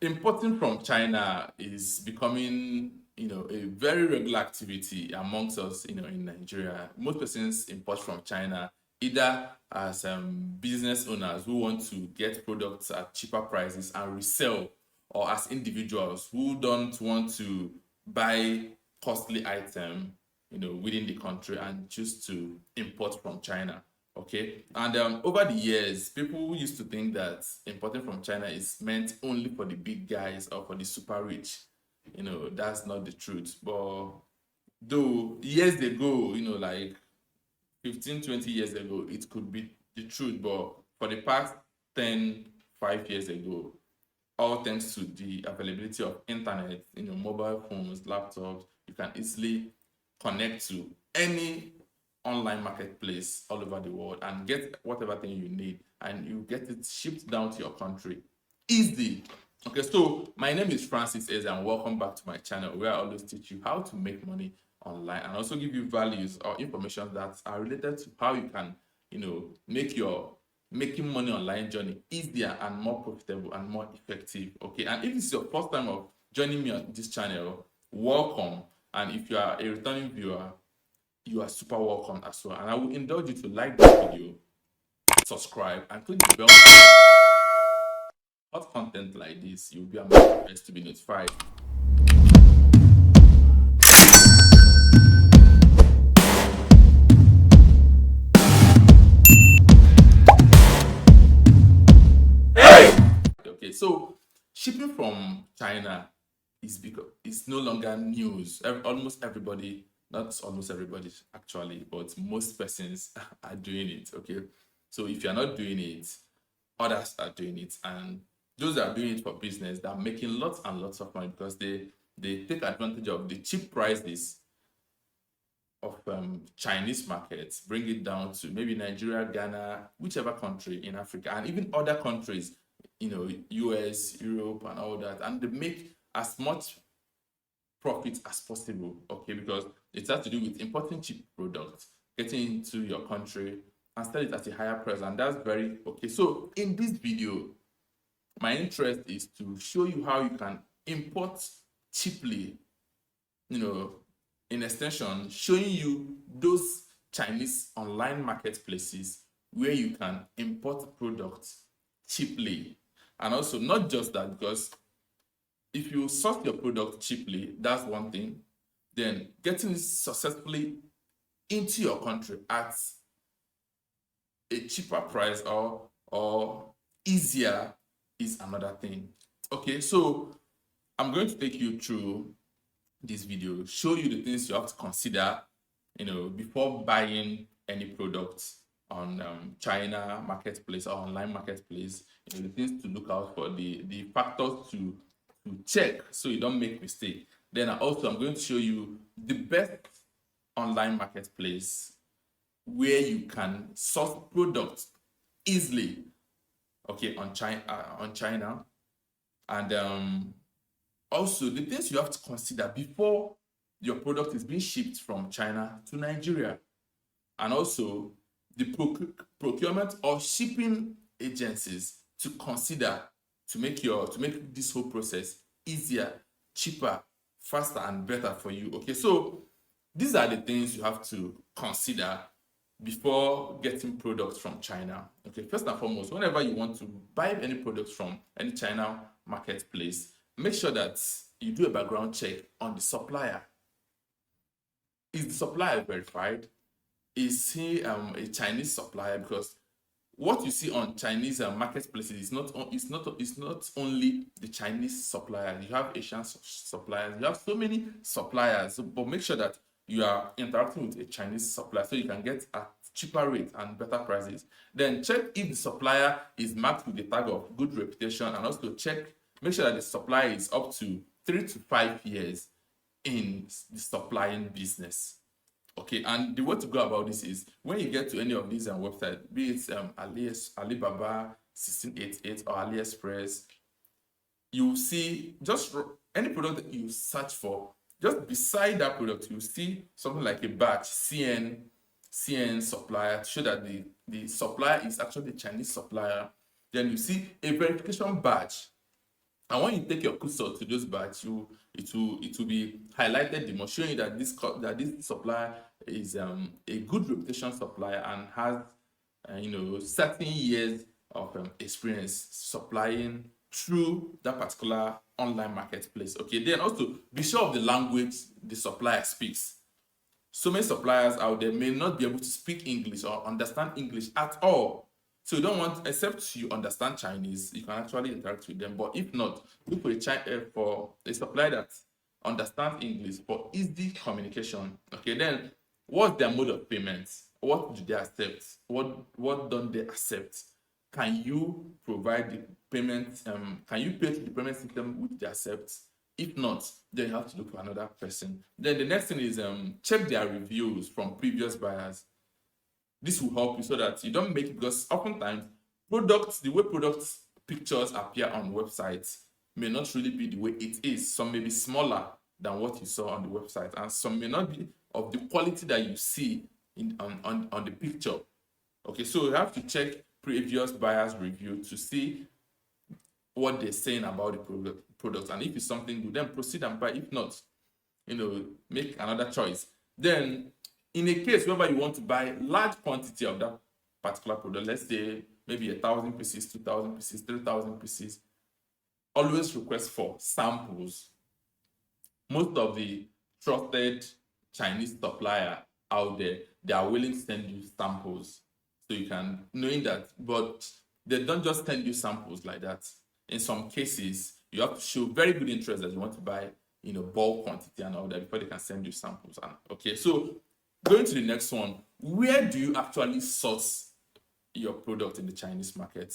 Importing from China is becoming, a very regular activity amongst us, in Nigeria. Most persons import from China either as business owners who want to get products at cheaper prices and resell, or as individuals who don't want to buy costly item, within the country and choose to import from China. Okay, and over the years, people used to think that importing from China is meant only for the big guys or for the super rich. That's not the truth. But though years ago, like 15, 20 years ago, it could be the truth. But for the past 10, 5 years ago, all thanks to the availability of internet, mobile phones, laptops, you can easily connect to any online marketplace all over the world and get whatever thing you need, and you get it shipped down to your country easy. Okay, so my name is Francis Eze, and welcome back to my channel where I always teach you how to make money online and also give you values or information that are related to how you can, make your making money online journey easier and more profitable and more effective. Okay, and if this is your first time of joining me on this channel, welcome. And if you are a returning viewer, you are super welcome as well. And I will indulge you to like this video, subscribe, and click the bell button. Hot content like this, you'll be among the first to be notified. Okay, so shipping from China is because it's no longer news. Almost everybody, not almost everybody actually, but most persons are doing it. Okay, so if you're not doing it, others are doing it, and those that are doing it for business, they're making lots and lots of money because they take advantage of the cheap prices of Chinese markets, bring it down to maybe Nigeria, Ghana, whichever country in Africa, and even other countries, US, Europe, and all that, and they make as much profit as possible. Okay, because it has to do with importing cheap products, getting into your country, and sell it at a higher price, and that's very okay. So in this video, my interest is to show you how you can import cheaply, in extension, showing you those Chinese online marketplaces where you can import products cheaply. And also, not just that, because if you source your product cheaply, that's one thing. Then getting it successfully into your country at a cheaper price or easier is another thing. Okay, so I'm going to take you through this video, show you the things you have to consider, before buying any products on China marketplace or online marketplace. The things to look out for, the factors to check so you don't make mistake. Then also I'm going to show you the best online marketplace where you can source products easily, okay, on China, and also the things you have to consider before your product is being shipped from China to Nigeria, and also the procurement or shipping agencies to consider to make this whole process easier, cheaper, faster, and better for you. Okay, so these are the things you have to consider before getting products from China. Okay, first and foremost, whenever you want to buy any products from any China marketplace, make sure that you do a background check on the supplier. Is the supplier verified? Is he a Chinese supplier? Because what you see on Chinese marketplaces is not only the Chinese suppliers. You have Asian suppliers. You have so many suppliers. But make sure that you are interacting with a Chinese supplier so you can get a cheaper rate and better prices. Then check if the supplier is marked with the tag of good reputation, and also make sure that the supplier is up to 3 to 5 years in the supplying business. Okay, and the way to go about this is when you get to any of these websites, be it Alibaba 1688 or AliExpress, you will see just any product that you search for. Just beside that product, you see something like a badge, CN supplier, to show that the supplier is actually a Chinese supplier. Then you see a verification badge And when you take your cursor to those batch, it will be highlighted the more, showing you that that this supplier is a good reputation supplier and has certain years of experience supplying through that particular online marketplace. Okay, then also be sure of the language the supplier speaks. So many suppliers out there may not be able to speak English or understand English at all. So you don't want, except you understand Chinese, you can actually interact with them. But if not, look for a supplier that understands English for easy communication. Okay, then what's their mode of payment? What do they accept? What don't they accept? Can you provide the payment? Can you pay to the payment system which they accept? If not, then you have to look for another person. Then the next thing is check their reviews from previous buyers. This will help you so that you don't make it, because oftentimes the way products pictures appear on websites may not really be the way it is. Some may be smaller than what you saw on the website, and some may not be of the quality that you see on the picture. Okay, so you have to check previous buyers' review to see what they're saying about the product, and if it's something good, then proceed and buy. If not, make another choice. Then in a case whereby you want to buy large quantity of that particular product, let's say maybe 1,000 pieces, 2,000 pieces, 3,000 pieces, always request for samples. Most of the trusted Chinese supplier out there, they are willing to send you samples, so you can, knowing that, but they don't just send you samples like that. In some cases, you have to show very good interest that you want to buy, bulk quantity and all that before they can send you samples. And okay, so going to the next one, where do you actually source your product in the Chinese market?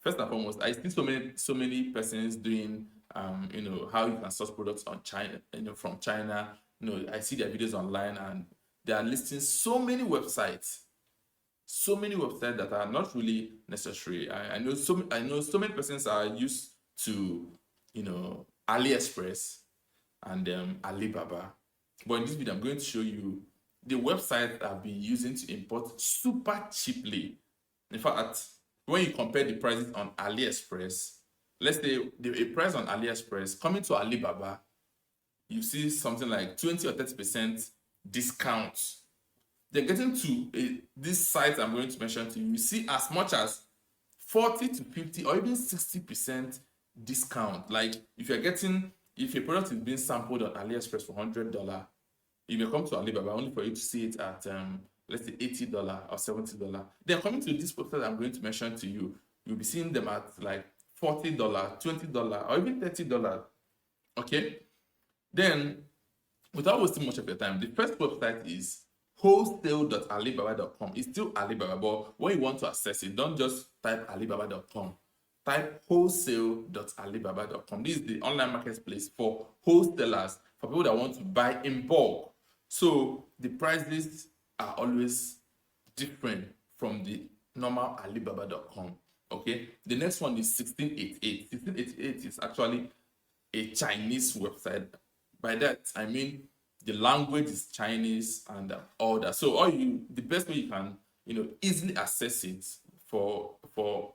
First and foremost, I see so many persons doing, how you can source products on China, from China. I see their videos online and they are listing so many websites that are not really necessary. I know so many persons are used to AliExpress and Alibaba, but in this video I'm going to show you the website I've been using to import super cheaply. In fact, when you compare the prices on AliExpress, let's say a price on AliExpress coming to Alibaba, you see something like 20 or 30% discount. They're getting to this site I'm going to mention to you, you see as much as 40 to 50 or even 60% discount. Like if a product is being sampled on AliExpress for $100, you may come to Alibaba only for you to see it at let's say $80 or $70. Then coming to this website I'm going to mention to you, you'll be seeing them at like $40, $20, or even $30. Okay? Then, without wasting much of your time, the first website is wholesale.alibaba.com. It's still Alibaba, but when you want to access it, don't just type alibaba.com. Type wholesale.alibaba.com. This is the online marketplace for wholesalers, for people that want to buy in bulk. So the prices are always different from the normal alibaba.com. Okay, the next one is 1688. 1688 is actually a Chinese website. By that I mean the language is Chinese and all that. So the best way you can easily access it for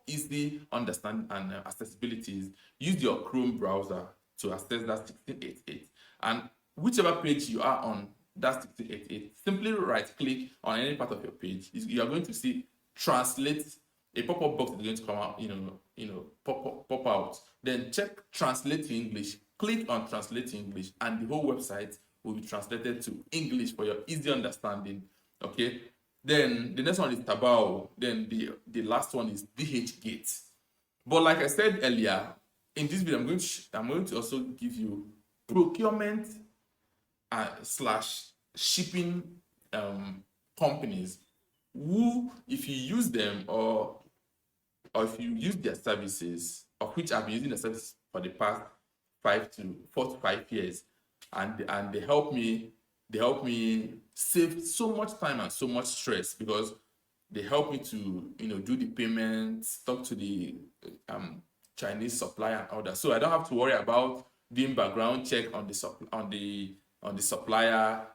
easy understanding and accessibility is use your Chrome browser to access that 1688. And whichever page you are on that 1688, simply right click on any part of your page. You are going to see translate. A pop-up box is going to come out, pop out. Then check translate to English. Click on translate to English, and the whole website will be translated to English for your easy understanding. Okay. Then the next one is Tabao. Then the last one is DHgate. But like I said earlier, in this video, I'm going to also give you procurement / shipping companies who, if you use them or if you use their services, of which I've been using the service for the past 4 to 5 years, and they help me save so much time and so much stress, because they help me to do the payments, talk to the Chinese supplier and all that. So I don't have to worry about doing background check on the supplier,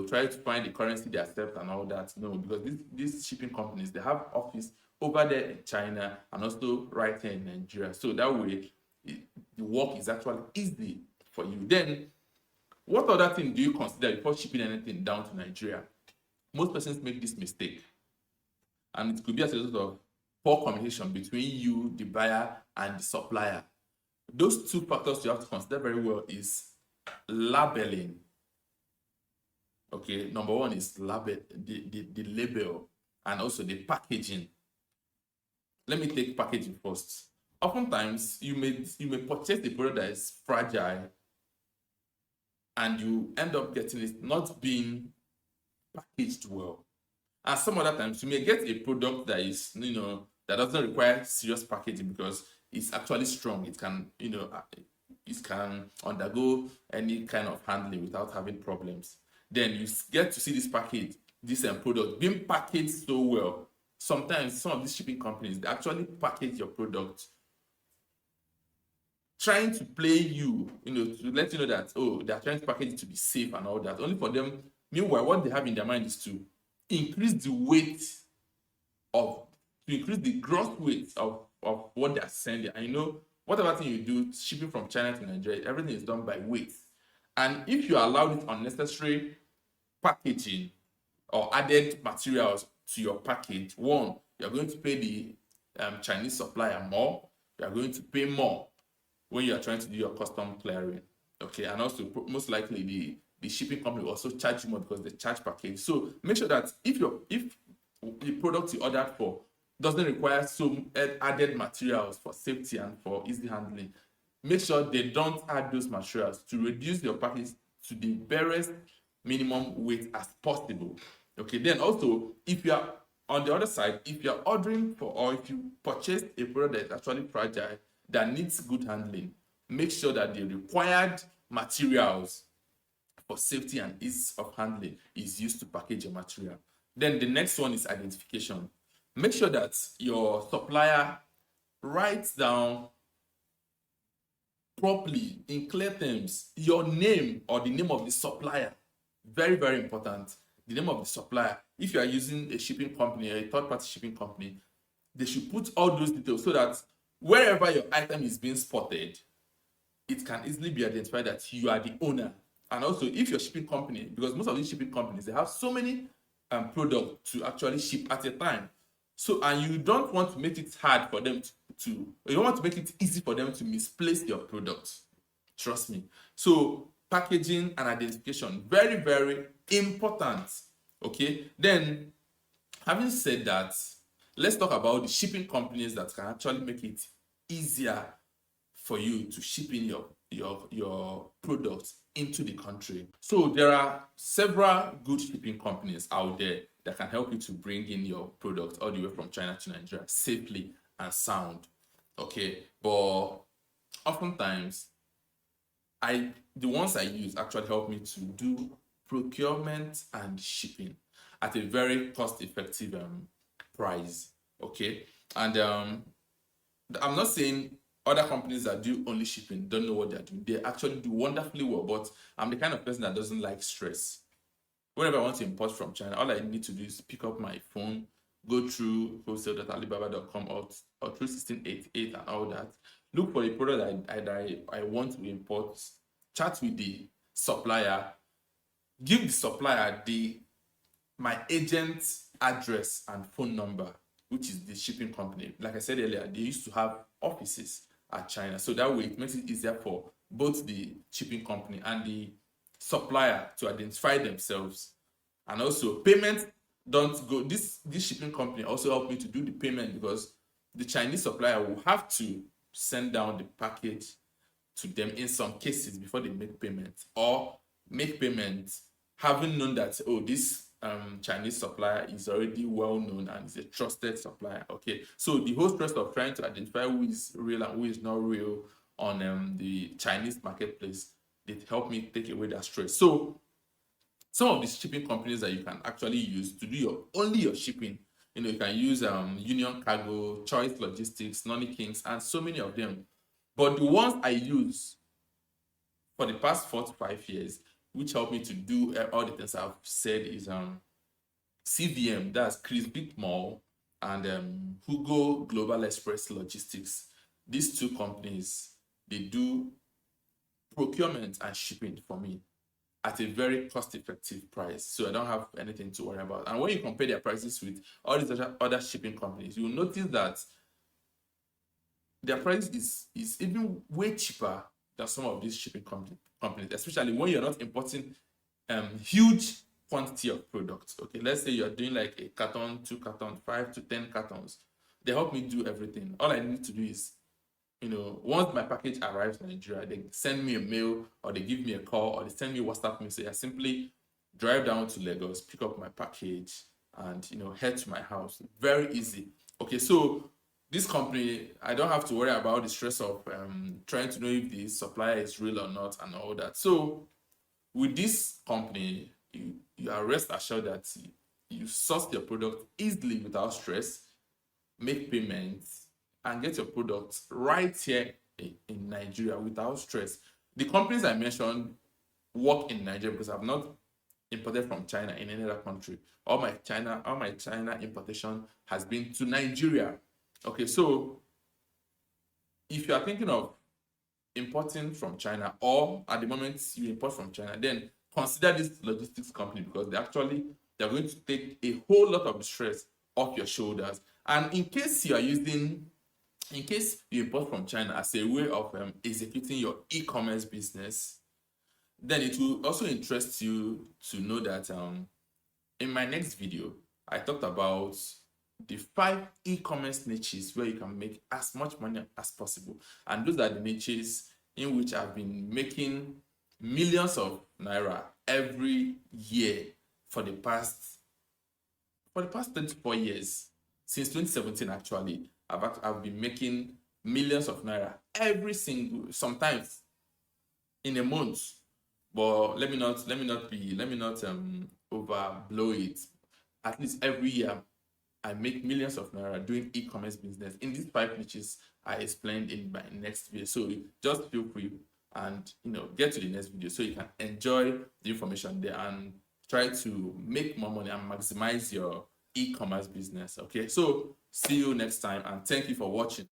try to find the currency they accept and all that. No, because these shipping companies, they have office over there in China and also right here in Nigeria. So that way, the work is actually easy for you. Then, what other thing do you consider before shipping anything down to Nigeria? Most persons make this mistake, and it could be as a result of poor communication between you, the buyer, and the supplier. Those two factors you have to consider very well is labeling. Okay, number one is label, the label, and also the packaging. Let me take packaging first. Oftentimes, you may purchase a product that is fragile, and you end up getting it not being packaged well. And some other times, you may get a product that is, that doesn't require serious packaging because it's actually strong. It can, it can undergo any kind of handling without having problems. Then you get to see this product being packaged so well. Sometimes some of these shipping companies, they actually package your product trying to play you, to let you know that, they're trying to package it to be safe and all that. Only for them, meanwhile, what they have in their mind is to increase the gross weight of what they're sending. And whatever thing you do, shipping from China to Nigeria, everything is done by weight. And if you allow this unnecessary packaging or added materials to your package, one, you're going to pay the Chinese supplier more. You're going to pay more when you are trying to do your custom clearing. Okay, and also most likely the shipping company will also charge you more because they charge package. So make sure that if the product you ordered for doesn't require some added materials for safety and for easy handling, make sure they don't add those materials to reduce your package to the barest minimum weight as possible. Okay, then also, if you are on the other side, if you are ordering for, or if you purchase a product that is actually fragile, that needs good handling, make sure that the required materials for safety and ease of handling is used to package your material. Then the next one is identification. Make sure that your supplier writes down properly in clear terms your name or the name of the supplier. Very, very important. The name of the supplier. If you are using a shipping company or a third-party shipping company, they should put all those details so that wherever your item is being spotted, it can easily be identified that you are the owner. And also, if your shipping company, because most of these shipping companies, they have so many products to actually ship at a time. So, and you don't want to make it hard for them you don't want to make it easy for them to misplace your products. Trust me. So, packaging and identification, very, very important. Okay, then having said that, let's talk about the shipping companies that can actually make it easier for you to ship in your products into the country. So there are several good shipping companies out there that can help you to bring in your products all the way from China to Nigeria safely and sound. Okay, but oftentimes the ones I use actually help me to do procurement and shipping at a very cost-effective price. Okay, and I'm not saying other companies that do only shipping don't know what they're doing. They actually do wonderfully well, but I'm the kind of person that doesn't like stress. Whenever I want to import from China, all I need to do is pick up my phone, go through wholesale.alibaba.com or through 1688 and all that, look for the product I want to import, chat with the supplier, give the supplier my agent's address and phone number, which is the shipping company. Like I said earlier, they used to have offices at China. So that way it makes it easier for both the shipping company and the supplier to identify themselves. And also payment don't go, this shipping company also helped me to do the payment because the Chinese supplier will have to send down the package to them in some cases before they make payment, or make payment having known that, this Chinese supplier is already well known and is a trusted supplier. Okay, so the whole stress of trying to identify who is real and who is not real on the Chinese marketplace, it helped me take away that stress. So some of the shipping companies that you can actually use to do only your shipping, you can use Union Cargo, Choice Logistics, Nonny Kings, and so many of them. But the ones I use for the past 4 to 5 years, which helped me to do all the things I've said, is CVM, that's Chris Big Mall, and Hugo Global Express Logistics. These two companies, they do procurement and shipping for me at a very cost-effective price, so I don't have anything to worry about. And when you compare their prices with all these other shipping companies, you'll notice that their price is even way cheaper than some of these shipping companies, especially when you're not importing huge quantity of products. Okay, let's say you're doing like a carton, 2 cartons, 5 to 10 cartons. They help me do everything. All I need to do is, once my package arrives in Nigeria, they send me a mail or they give me a call or they send me a WhatsApp message. I simply drive down to Lagos, pick up my package, and head to my house. Very easy. Okay, so this company, I don't have to worry about the stress of trying to know if the supplier is real or not and all that. So with this company, you are rest assured that you source your product easily without stress, make payments, and get your products right here in Nigeria without stress. The companies I mentioned work in Nigeria because I've not imported from China in any other country. All my China importation has been to Nigeria. Okay, so if you are thinking of importing from China, or at the moment you import from China, then consider this logistics company because they're going to take a whole lot of stress off your shoulders. And in case you import from China as a way of executing your e-commerce business, then it will also interest you to know that in my next video, I talked about the 5 e-commerce niches where you can make as much money as possible. And those are the niches in which I've been making millions of naira every year for the past 24 years. Since 2017, actually, I've been making millions of naira sometimes in a month. But let me not overblow it. At least every year I make millions of naira doing e-commerce business in these 5 niches I explained in my next video. So just feel free and get to the next video so you can enjoy the information there and try to make more money and maximize your e-commerce business. Okay, so see you next time and thank you for watching.